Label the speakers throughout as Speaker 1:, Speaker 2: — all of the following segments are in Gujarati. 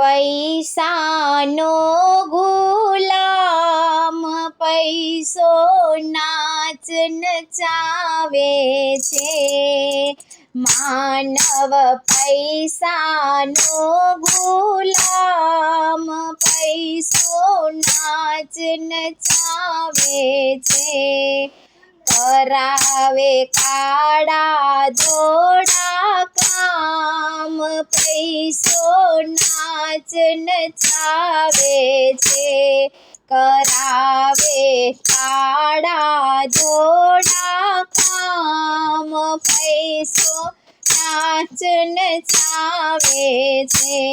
Speaker 1: પૈસાનો ગુલામ પૈસો નાચ નચાવે છે। માનવ પૈસાનો ગુલામ પૈસો નાચ નચાવે છે। કરાવે કાળા ધોળા કામ પૈસો નાચ નચાવે છે। કરાવે કાળા ધોળા કામ પૈસો નાચ નચાવે છે।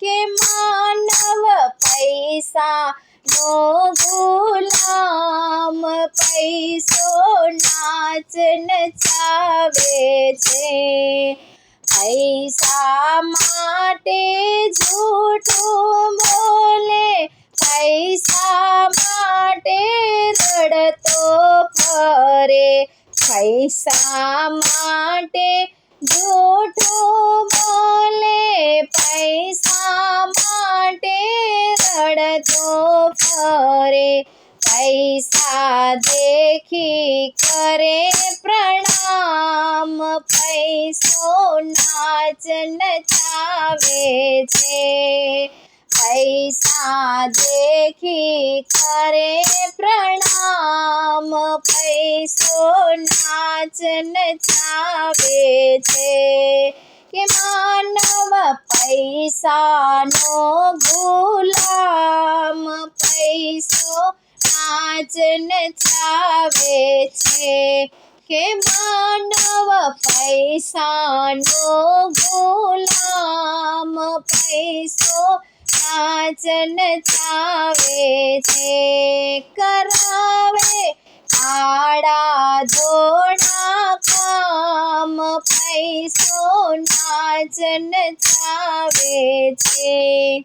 Speaker 1: કે માનવ પૈસાનો ગુલામ પૈસો નાચ નચાવે છે। પૈસા માટે જૂઠું બોલે પૈસા માટે રડતો ફરે। પૈસા માટે જૂઠું બોલે પૈસા માટે રડતો ફરે। પૈસા દેખી કરે પ્રણામ પૈસો નાચ નચાવે છે। પૈસા દેખી કરે પ્રણામ પૈસો નાચ નચાવે છે। કે માનવ પૈસાનો ગુલામ પૈસો નાચ નચાવે છે। કે માનવ પૈસાનો ગુલામ પૈસો નાચ નચાવે છે। કરાવે કાળા ધોળા કામ પૈસો નાચ નચાવે છે।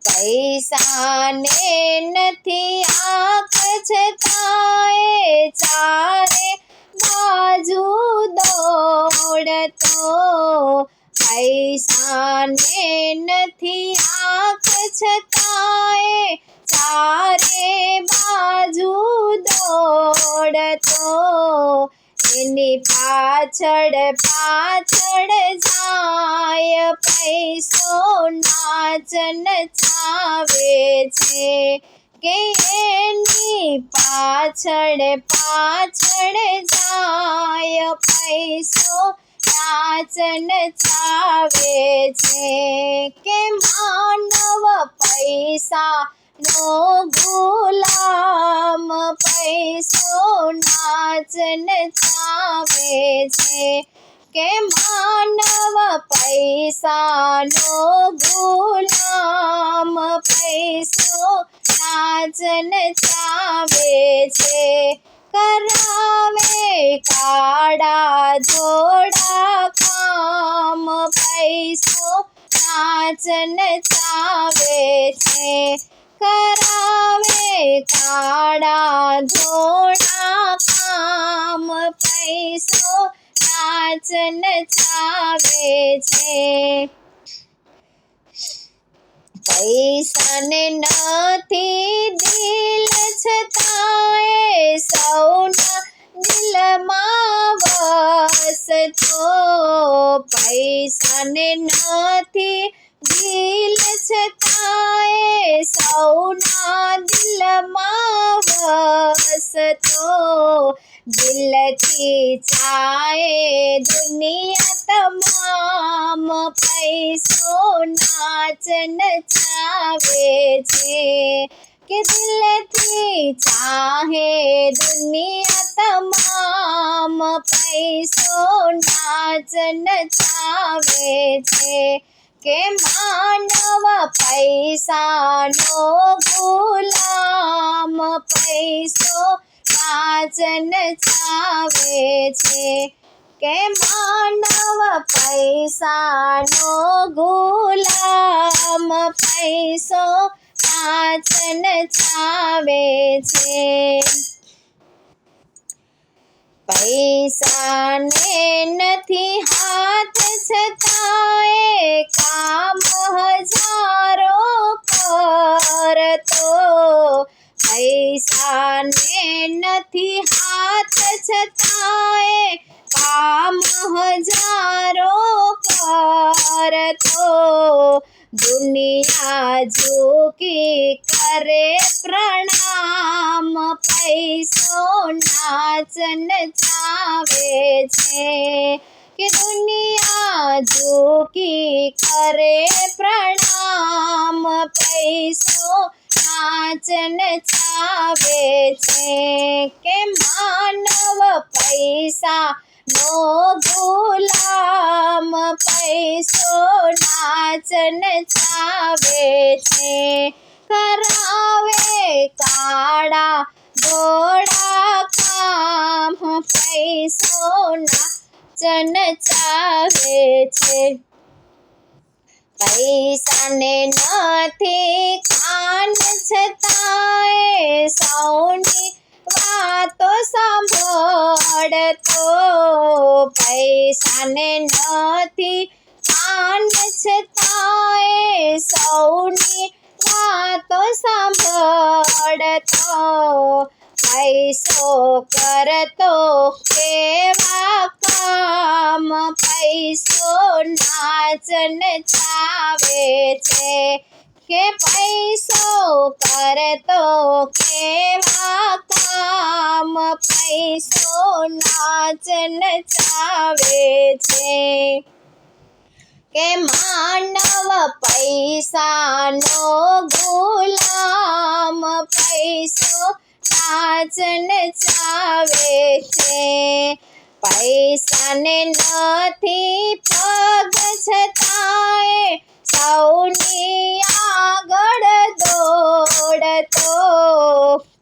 Speaker 1: પૈસાને નથી આંખ છતાંય ચારે બાજુ દોડતો। પૈસાને નથી આંખ છતાંય ચારે બાજુ દોડતો। એની પાછળ પાછળ જાય પૈસો નાચ નચાવે છે। કે એની પાછળ પાછળ જાય પૈસો નાચ નચાવે છે। કે માનવ પૈસાનો ગુલામ પૈસો નાચ નચાવે છે। કે માનવ પૈસાનો ગુલામ પૈસો નાચ નચાવે છે। કરાવે કાળા ધોળા કામ પૈસો નાચ નચાવે છે। કરાવે કાળા ધોળા કામ પૈસો નાચ નચાવે છે। પૈસાને નથી દિલ છતાંય સૌના દિલમાં વસતો। પૈસાને નથી દિલ છતાંય સૌના દિલમાં વસતો। દિલથી ચાહે દુનિયા તમામ પૈસો નાચ નચાવે છે। કે દિલથી ચાહે દુનિયા તમામ પૈસો નાચ નચાવે છે। કે માનવ પૈસાનો ગુલામ પૈસો નાચ નચાવે છે। કે માનવ પૈસાનો ગુલામ પૈસો નાચ નચાવે છે। પૈસાને નથી હાથ છતાંય કામ પૈસાને નથી હાથ છતાંય કામ હજારો કરતો દુનિયા ઝૂકી કરે પ્રણામ પૈસો નાચ નચાવે છે કે દુનિયા ઝૂકી કરે પ્રણામ પૈસો નાચ નચાવે છે કે માનવ પૈસા નો ગુલામ પૈસો નાચ નચાવે છે કરાવે કાળા ધોળા કામ પૈસો નાચ નચાવે છે પૈસાને નથી ખાન છતાંય સૌની વાતો સાંભળતો પૈસાને નથી ખાન છતાંય સૌની વાતો સાંભળતો પૈસો કરતો કેવા કામ પૈસો નાચ નચાવે છે કે પૈસો કરતો કેવા કામ પૈસો નાચ નચાવે છે કે માનવ પૈસાનો ગુલામ પૈસો નાચ નચાવે છે પૈસાને નથી પગ છતાંય સૌની આગળ દોડતો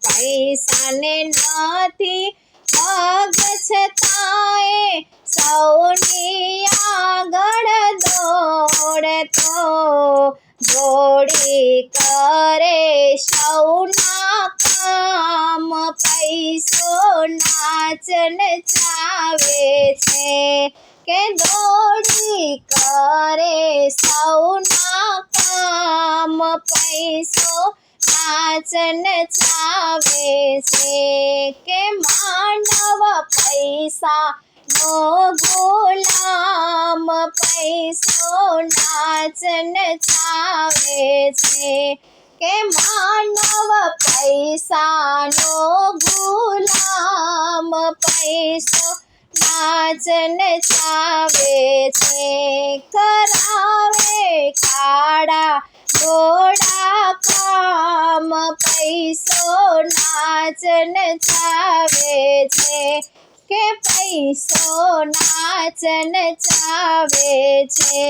Speaker 1: પૈસાને નથી પગ છતાંય સૌની આગળ દોડતો દોડી કરે સૌના કામ પૈસો નાચ નચાવે છે કે દોડી કરે સૌના કામ પૈસો નાચ નચાવે છે કે માનવ પૈસા નો ગુલામ પૈસો નાચ નચાવે છે કે માનવ પૈસાનો ગુલામ પૈસો નાચ નચાવે છે કરાવે કાળા ધોળા કામ પૈસો નાચ નચાવે છે કે પૈસો નાચ નચાવે છે।